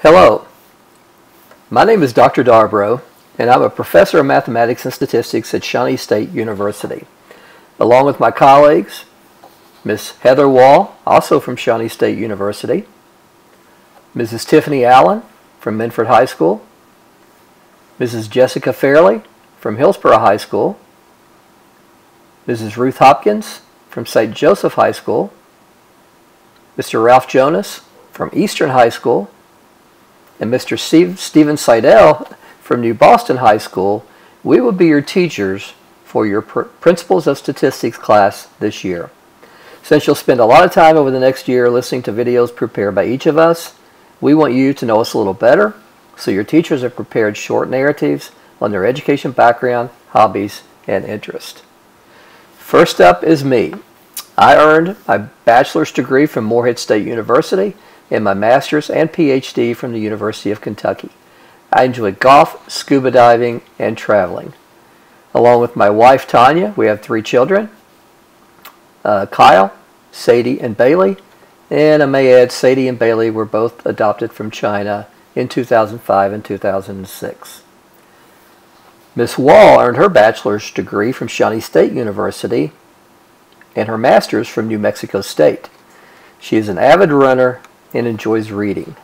Hello, my name is Dr. Darbrow, and I'm a professor of mathematics and statistics at Shawnee State University. Along with my colleagues, Ms. Heather Wall, also from Shawnee State University, Mrs. Tiffany Allen from Minford High School, Mrs. Jessica Fairley from Hillsborough High School, Mrs. Ruth Hopkins from St. Joseph High School, Mr. Ralph Jonas from Eastern High School, and Mr. Stephen SEIDEL from New Boston High School. We will be your teachers for your Principles of Statistics class this year. Since you'll spend a lot of time over the next year listening to videos prepared by each of us, we want you to know us a little better, so your teachers have prepared short narratives on their education background, hobbies, and interest. First up is me. I earned my bachelor's degree from Morehead State University and my master's and PhD from the University of Kentucky. I enjoy golf, scuba diving, and traveling. Along with my wife Tanya, we have 3 children, Kyle, Sadie, and Bailey. And I may add, Sadie and Bailey were both adopted from China in 2005 and 2006. Ms. Wall earned her bachelor's degree from Shawnee State University and her master's from New Mexico State. She is an avid runner and enjoys reading.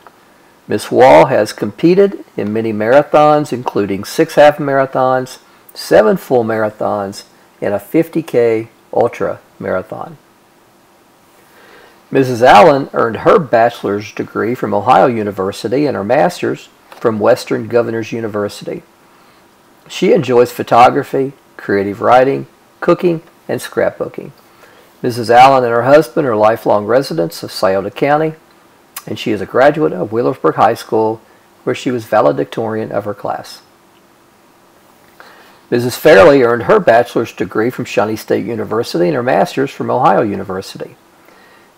Ms. Wall has competed in many marathons, including 6 half marathons, 7 full marathons, and a 50K ultra marathon. Mrs. Allen earned her bachelor's degree from Ohio University and her master's from Western Governors University. She enjoys photography, creative writing, cooking, and scrapbooking. Mrs. Allen and her husband are lifelong residents of Scioto County, and she is a graduate of Wheelersburg High School, where she was valedictorian of her class. Mrs. Fairley earned her bachelor's degree from Shawnee State University and her master's from Ohio University.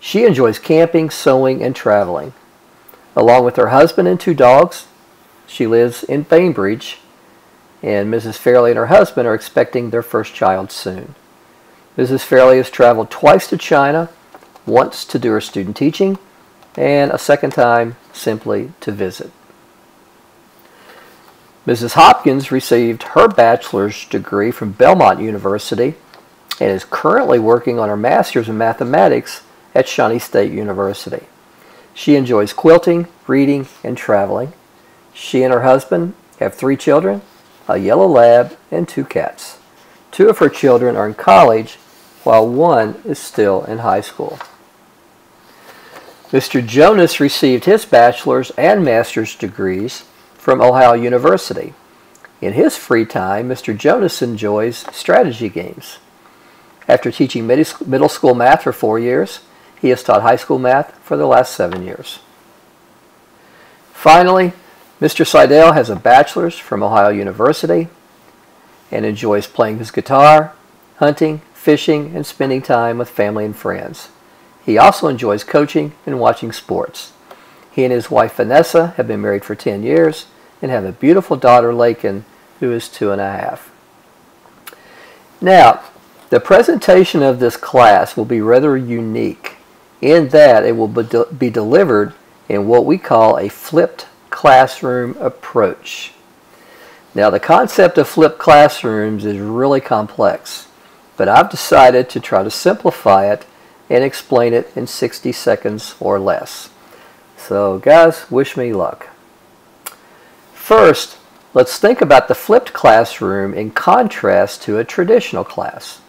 She enjoys camping, sewing, and traveling. Along with her husband and 2 dogs, she lives in Bainbridge, and Mrs. Fairley and her husband are expecting their first child soon. Mrs. Fairley has traveled twice to China, once to do her student teaching, and a second time simply to visit. Mrs. Hopkins received her bachelor's degree from Belmont University and is currently working on her master's in mathematics at Shawnee State University. She enjoys quilting, reading, and traveling. She and her husband have 3 children, a yellow lab, and 2 cats. 2 of her children are in college, while 1 is still in high school. Mr. Jonas received his bachelor's and master's degrees from Ohio University. In his free time, Mr. Jonas enjoys strategy games. After teaching middle school math for 4 years, he has taught high school math for the last 7 years. Finally, Mr. SEIDEL has a bachelor's from Ohio University and enjoys playing his guitar, hunting, fishing, and spending time with family and friends. He also enjoys coaching and watching sports. He and his wife Vanessa have been married for 10 years and have a beautiful daughter, Lakin, who is 2.5. Now, the presentation of this class will be rather unique in that it will be delivered in what we call a flipped classroom approach. Now, the concept of flipped classrooms is really complex, but I've decided to try to simplify it and explain it in 60 seconds or less. So guys, wish me luck. First, let's think about the flipped classroom in contrast to a traditional class.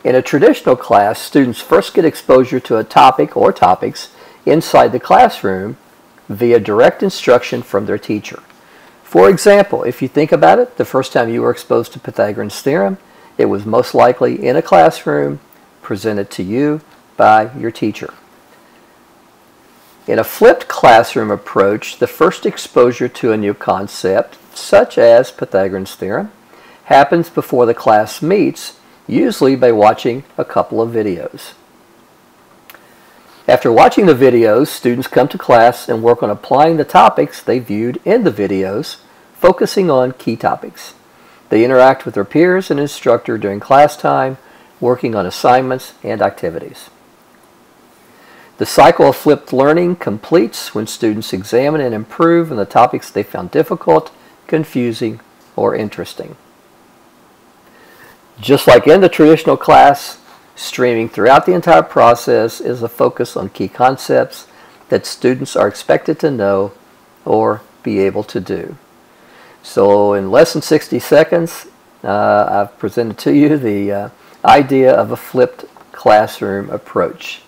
In a traditional class, students first get exposure to a topic or topics inside the classroom via direct instruction from their teacher. For example, if you think about it, the first time you were exposed to Pythagorean's theorem, it was most likely in a classroom presented to you by your teacher. In a flipped classroom approach, the first exposure to a new concept, such as Pythagorean's theorem, happens before the class meets, usually by watching a couple of videos. After watching the videos, students come to class and work on applying the topics they viewed in the videos, focusing on key topics. They interact with their peers and instructor during class time, working on assignments and activities. The cycle of flipped learning completes when students examine and improve on the topics they found difficult, confusing, or interesting. Just like in the traditional class, streaming throughout the entire process is a focus on key concepts that students are expected to know or be able to do. So in less than 60 seconds, I've presented to you the idea of a flipped classroom approach.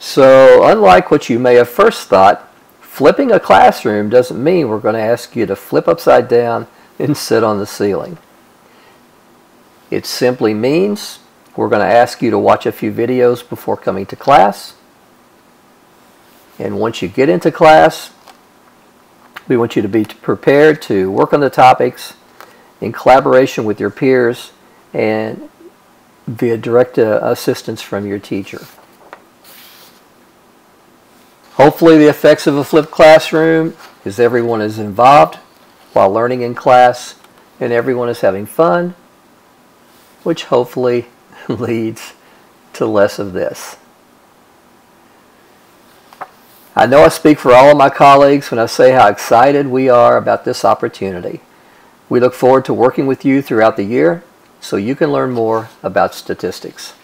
So unlike what you may have first thought, flipping a classroom doesn't mean we're going to ask you to flip upside down and sit on the ceiling. It simply means we're going to ask you to watch a few videos before coming to class. And once you get into class, we want you to be prepared to work on the topics in collaboration with your peers and via direct assistance from your teacher. Hopefully the effects of a flipped classroom is everyone is involved while learning in class and everyone is having fun, which hopefully leads to less of this. I know I speak for all of my colleagues when I say how excited we are about this opportunity. We look forward to working with you throughout the year so you can learn more about statistics.